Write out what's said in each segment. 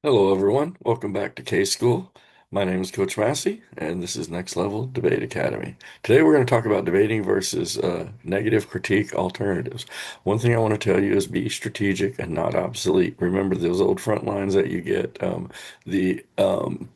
Hello, everyone. Welcome back to K School. My name is Coach Massey, and this is Next Level Debate Academy. Today, we're going to talk about debating versus negative critique alternatives. One thing I want to tell you is be strategic and not obsolete. Remember those old front lines that you get, the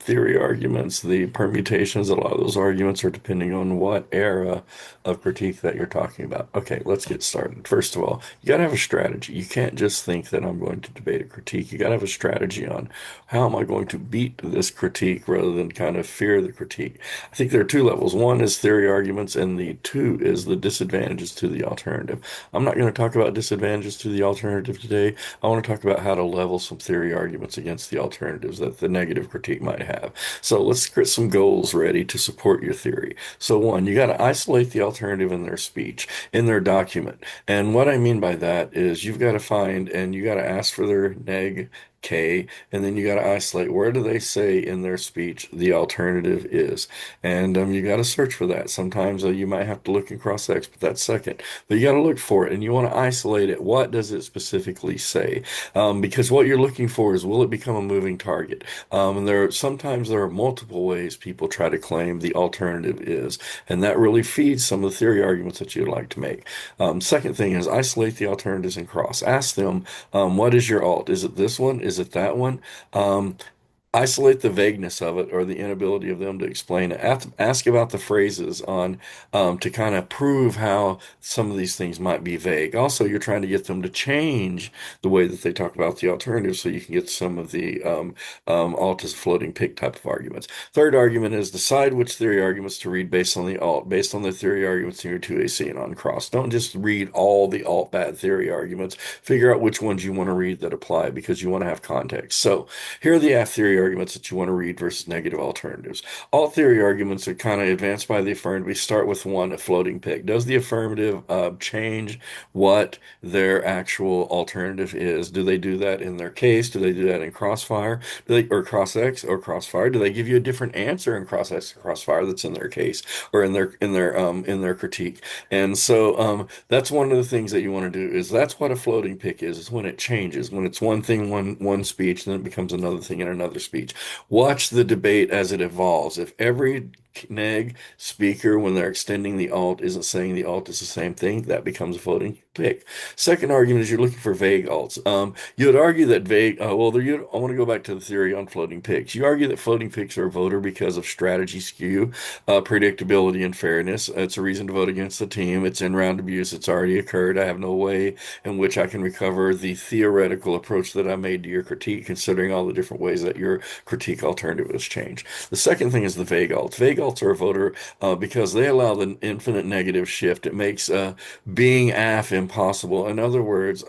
theory arguments, the permutations. A lot of those arguments are depending on what era of critique that you're talking about. Okay, let's get started. First of all, you got to have a strategy. You can't just think that I'm going to debate a critique. You got to have a strategy on how am I going to beat this critique rather than kind of fear the critique. I think there are two levels. One is theory arguments, and the two is the disadvantages to the alternative. I'm not going to talk about disadvantages to the alternative today. I want to talk about how to level some theory arguments against the alternatives that the negative critique might have. So let's get some goals ready to support your theory. So one, you got to isolate the alternative in their speech, in their document. And what I mean by that is you've got to find and you got to ask for their neg K, and then you got to isolate where do they say in their speech the alternative is, and you got to search for that. Sometimes you might have to look in cross-ex, but that's second. But you got to look for it, and you want to isolate it. What does it specifically say? Because what you're looking for is will it become a moving target? And sometimes there are multiple ways people try to claim the alternative is, and that really feeds some of the theory arguments that you'd like to make. Second thing is isolate the alternatives and cross. Ask them, what is your alt? Is it this one? Is it that one? Um, Isolate the vagueness of it or the inability of them to explain it. Ask about the phrases on to kind of prove how some of these things might be vague. Also, you're trying to get them to change the way that they talk about the alternative so you can get some of the alt as floating pick type of arguments. Third argument is decide which theory arguments to read based on the alt, based on the theory arguments in your 2AC and on cross. Don't just read all the alt bad theory arguments. Figure out which ones you want to read that apply because you want to have context. So, here are the F theory arguments that you want to read versus negative alternatives. All theory arguments are kind of advanced by the affirmative. We start with one, a floating pick. Does the affirmative change what their actual alternative is? Do they do that in their case? Do they do that in crossfire? Or cross-X or crossfire? Do they give you a different answer in cross-X or crossfire that's in their case or in their critique? And so that's one of the things that you want to do is that's what a floating pick is when it changes, when it's one thing, one speech, then it becomes another thing in another speech. Watch the debate as it evolves. If every neg speaker, when they're extending the alt, isn't saying the alt is the same thing, that becomes a floating pick. Second argument is you're looking for vague alts. You would argue that I want to go back to the theory on floating picks. You argue that floating picks are a voter because of strategy skew, predictability, and fairness. It's a reason to vote against the team. It's in round abuse. It's already occurred. I have no way in which I can recover the theoretical approach that I made to your critique, considering all the different ways that your critique alternative has changed. The second thing is the vague alts. Vague alts are a voter because they allow the infinite negative shift. It makes being AF impossible. In other words,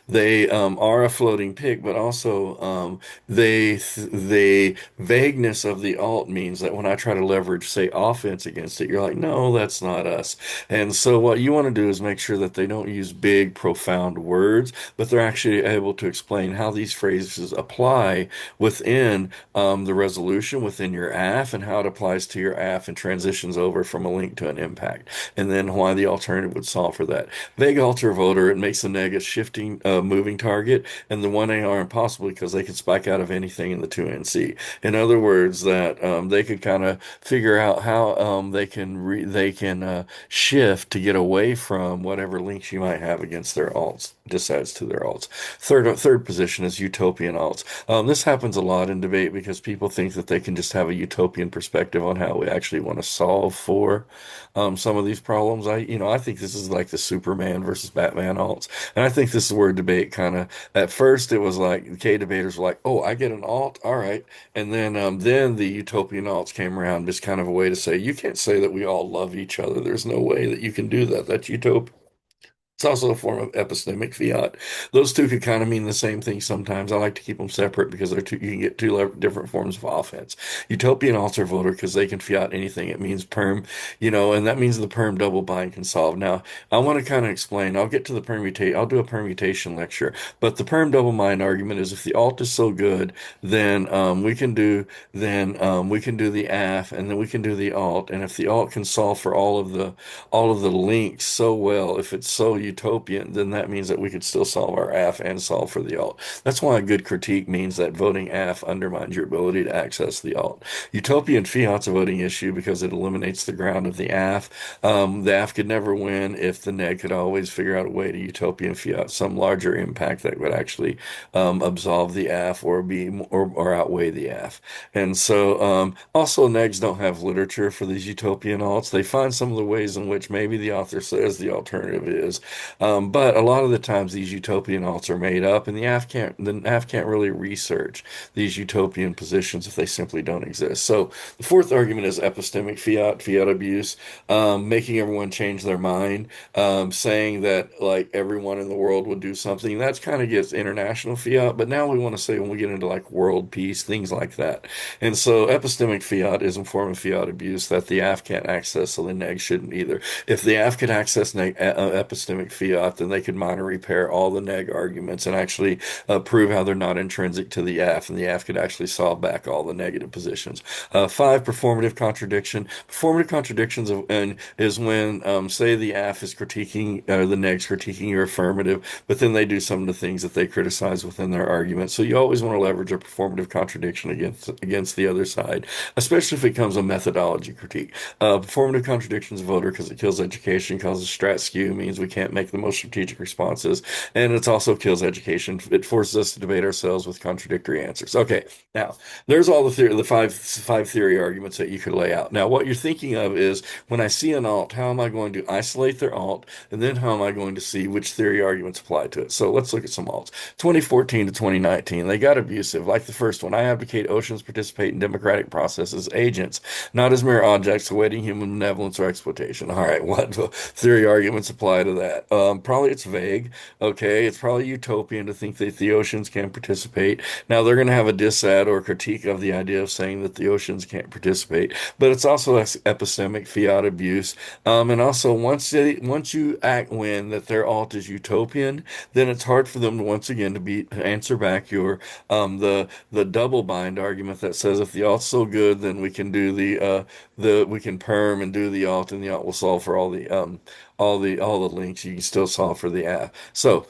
they are a floating pick, but also the vagueness of the alt means that when I try to leverage, say, offense against it, you're like, no, that's not us. And so what you want to do is make sure that they don't use big, profound words, but they're actually able to explain how these phrases apply within the resolution, within your AF, and how it applies to your AF and transitions over from a link to an impact, and then why the alternative would solve for that. Vague alter voter, it makes the neg a shifting, moving target, and the 1AR impossible because they can spike out of anything in the 2NC. In other words, that they could kind of figure out how they can shift to get away from whatever links you might have against their alts. Just adds to their alts. Third position is utopian alts. This happens a lot in debate because people think that they can just have a utopian perspective on how we actually want to solve for some of these problems. I think this is like the Superman versus Batman alts, and I think this is where debate kind of at first it was like the K debaters were like, oh, I get an alt, all right, and then the utopian alts came around, just kind of a way to say you can't say that we all love each other. There's no way that you can do that. That's utopia. It's also a form of epistemic fiat. Those two could kind of mean the same thing sometimes. I like to keep them separate because you can get different forms of offense. Utopian alter voter because they can fiat anything. It means perm, and that means the perm double bind can solve. Now, I want to kind of explain. I'll get to the permutation. I'll do a permutation lecture, but the perm double bind argument is if the alt is so good, then we can do the AF, and then we can do the alt. And if the alt can solve for all of the links so well, if it's so utopian, then that means that we could still solve our AF and solve for the alt. That's why a good critique means that voting AF undermines your ability to access the alt. Utopian fiat's a voting issue because it eliminates the ground of the AF. The AF could never win if the neg could always figure out a way to utopian fiat some larger impact that would actually absolve the AF or outweigh the AF. And so also negs don't have literature for these utopian alts. They find some of the ways in which maybe the author says the alternative is, but a lot of the times these utopian alts are made up, and the AF can't really research these utopian positions if they simply don't exist. So the fourth argument is epistemic fiat abuse, making everyone change their mind, saying that like everyone in the world would do something. That's kind of gets international fiat, but now we want to say when we get into like world peace, things like that. And so epistemic fiat is a form of fiat abuse that the AF can't access, so the neg shouldn't either. If the AF could access epistemic fiat, then they could minor repair all the neg arguments and actually prove how they're not intrinsic to the AF, and the AF could actually solve back all the negative positions. Five, performative contradiction. Performative contradictions is when, say, the AF is critiquing, the neg's critiquing your affirmative, but then they do some of the things that they criticize within their argument. So you always want to leverage a performative contradiction against the other side, especially if it becomes a methodology critique. Performative contradictions voter because it kills education, causes strat skew, means we can't make the most strategic responses, and it also kills education. It forces us to debate ourselves with contradictory answers. Okay, now there's all the five theory arguments that you could lay out. Now, what you're thinking of is when I see an alt, how am I going to isolate their alt, and then how am I going to see which theory arguments apply to it? So let's look at some alts. 2014 to 2019, they got abusive. Like the first one, I advocate oceans participate in democratic processes, agents, not as mere objects awaiting human benevolence or exploitation. All right, what theory arguments apply to that? Probably it's vague. Okay, it's probably utopian to think that the oceans can participate. Now they're going to have a dissad or critique of the idea of saying that the oceans can't participate, but it's also epistemic fiat abuse. And also once you act when that their alt is utopian, then it's hard for them to once again to answer back your the double bind argument that says if the alt's so good, then we can do the we can perm and do the alt, and the alt will solve for all the links. You can still solve for the app. So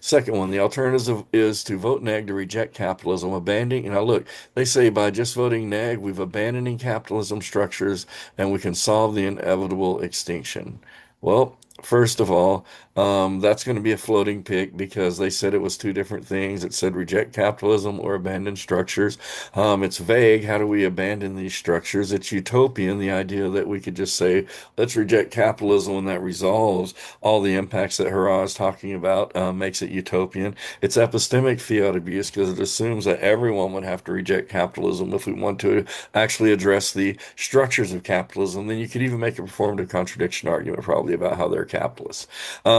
second one, the alternative is to vote neg to reject capitalism, abandoning. Now look, they say by just voting neg, we've abandoning capitalism structures and we can solve the inevitable extinction. Well, first of all, that's going to be a floating pick because they said it was two different things. It said reject capitalism or abandon structures. It's vague. How do we abandon these structures? It's utopian, the idea that we could just say, let's reject capitalism and that resolves all the impacts that Hurrah is talking about, makes it utopian. It's epistemic fiat abuse because it assumes that everyone would have to reject capitalism if we want to actually address the structures of capitalism. Then you could even make a performative contradiction argument probably about how they're capitalists.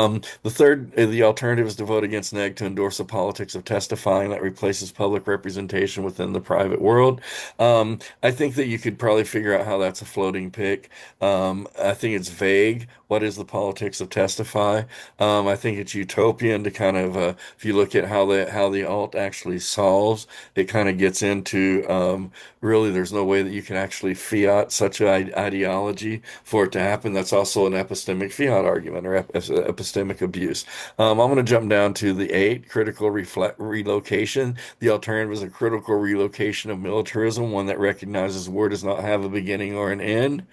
The third, the alternative is to vote against neg to endorse a politics of testifying that replaces public representation within the private world. I think that you could probably figure out how that's a floating pick. I think it's vague. What is the politics of testify? I think it's utopian to kind of, if you look at how the alt actually solves, it kind of gets into really there's no way that you can actually fiat such an ideology for it to happen. That's also an epistemic fiat argument or epistemic abuse. I'm going to jump down to the eight, critical relocation. The alternative is a critical relocation of militarism, one that recognizes war does not have a beginning or an end.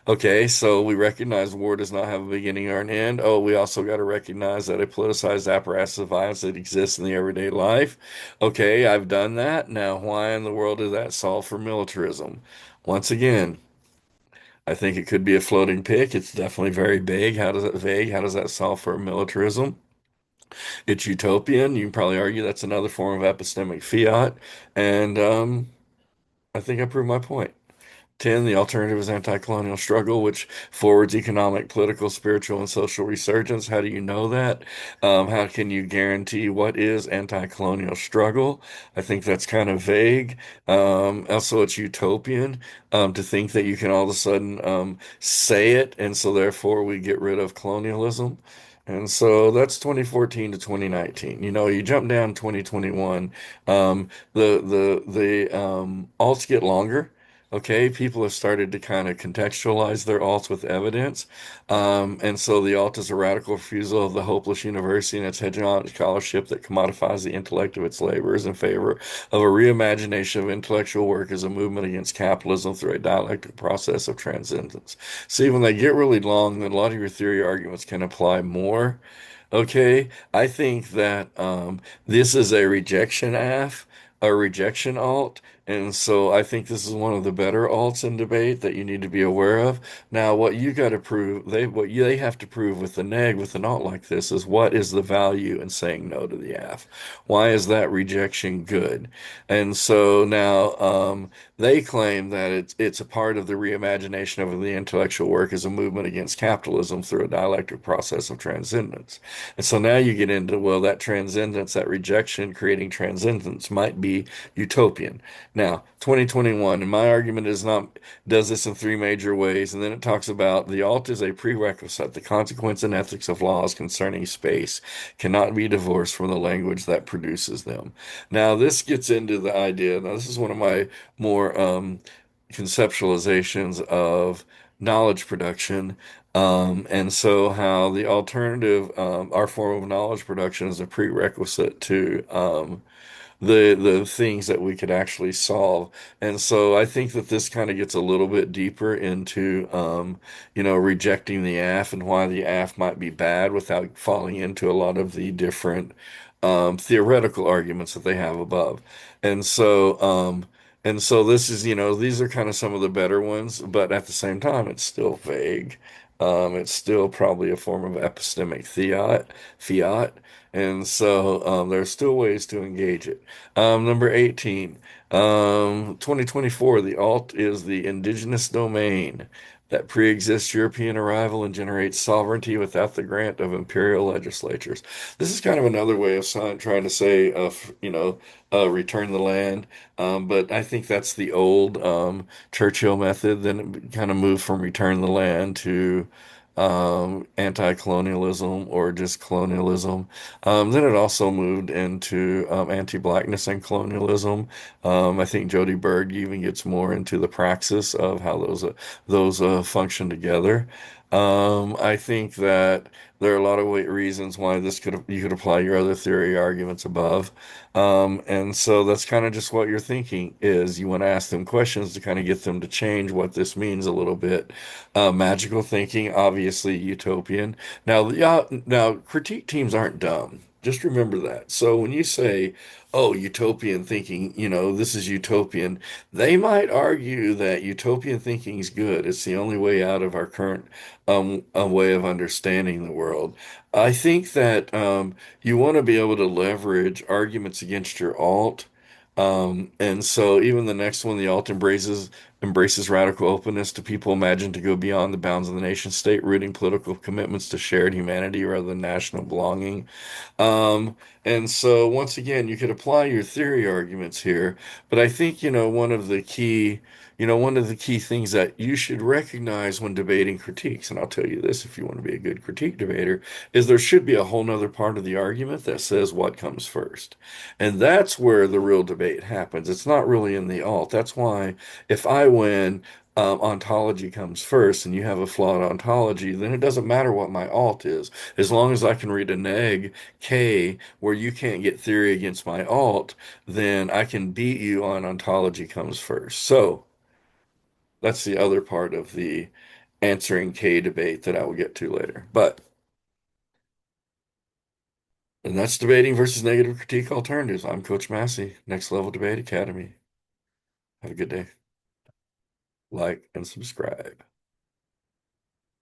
Okay, so we recognize war does not have a beginning or an end. Oh, we also got to recognize that a politicized apparatus of violence that exists in the everyday life. Okay, I've done that. Now, why in the world does that solve for militarism? Once again, I think it could be a floating pick. It's definitely very vague. How does that solve for militarism? It's utopian. You can probably argue that's another form of epistemic fiat. And I think I proved my point. 10, the alternative is anti-colonial struggle, which forwards economic, political, spiritual, and social resurgence. How do you know that? How can you guarantee what is anti-colonial struggle? I think that's kind of vague. Also, it's utopian to think that you can all of a sudden say it, and so therefore we get rid of colonialism. And so that's 2014 to 2019. You jump down 2021, the alts get longer. Okay, people have started to kind of contextualize their alts with evidence. And so the alt is a radical refusal of the hopeless university and its hegemonic scholarship that commodifies the intellect of its laborers in favor of a reimagination of intellectual work as a movement against capitalism through a dialectic process of transcendence. See, when they get really long, then a lot of your theory arguments can apply more. Okay, I think that this is a rejection AF, a rejection alt, and so I think this is one of the better alts in debate that you need to be aware of. Now, what you got to prove, they have to prove with the neg with an alt like this is what is the value in saying no to the AF? Why is that rejection good? And so now they claim that it's a part of the reimagination of the intellectual work as a movement against capitalism through a dialectic process of transcendence. And so now you get into, well, that transcendence, that rejection, creating transcendence might be utopian. Now, 2021, and my argument is not, does this in three major ways. And then it talks about the alt is a prerequisite. The consequence and ethics of laws concerning space cannot be divorced from the language that produces them. Now, this gets into the idea. Now, this is one of my more conceptualizations of knowledge production. And so how the alternative, our form of knowledge production is a prerequisite to the things that we could actually solve. And so I think that this kind of gets a little bit deeper into rejecting the AF and why the AF might be bad without falling into a lot of the different theoretical arguments that they have above. And so this is, these are kind of some of the better ones, but at the same time, it's still vague. It's still probably a form of epistemic fiat. And so there's still ways to engage it. Number 18, 2024, the alt is the indigenous domain that pre-exists European arrival and generates sovereignty without the grant of imperial legislatures. This is kind of another way of trying to say, return the land. But I think that's the old Churchill method. Then it kind of moved from return the land to anti-colonialism or just colonialism. Then it also moved into anti-blackness and colonialism. I think Jody Berg even gets more into the praxis of how those function together. I think that there are a lot of reasons why you could apply your other theory arguments above. And so that's kind of just what you're thinking is you want to ask them questions to kind of get them to change what this means a little bit. Magical thinking, obviously utopian. Now, yeah, now critique teams aren't dumb. Just remember that. So when you say, oh, utopian thinking, this is utopian, they might argue that utopian thinking is good. It's the only way out of our current way of understanding the world. I think that you want to be able to leverage arguments against your alt. And so even the next one, the alt embraces radical openness to people imagined to go beyond the bounds of the nation state, rooting political commitments to shared humanity rather than national belonging. And so once again, you could apply your theory arguments here, but I think, one of the key things that you should recognize when debating critiques, and I'll tell you this if you want to be a good critique debater, is there should be a whole nother part of the argument that says what comes first. And that's where the real debate happens. It's not really in the alt. That's why if I win, ontology comes first and you have a flawed ontology, then it doesn't matter what my alt is. As long as I can read a neg K where you can't get theory against my alt, then I can beat you on ontology comes first. So that's the other part of the answering K debate that I will get to later. And that's debating versus negative critique alternatives. I'm Coach Massey, Next Level Debate Academy. Have a good day. Like and subscribe.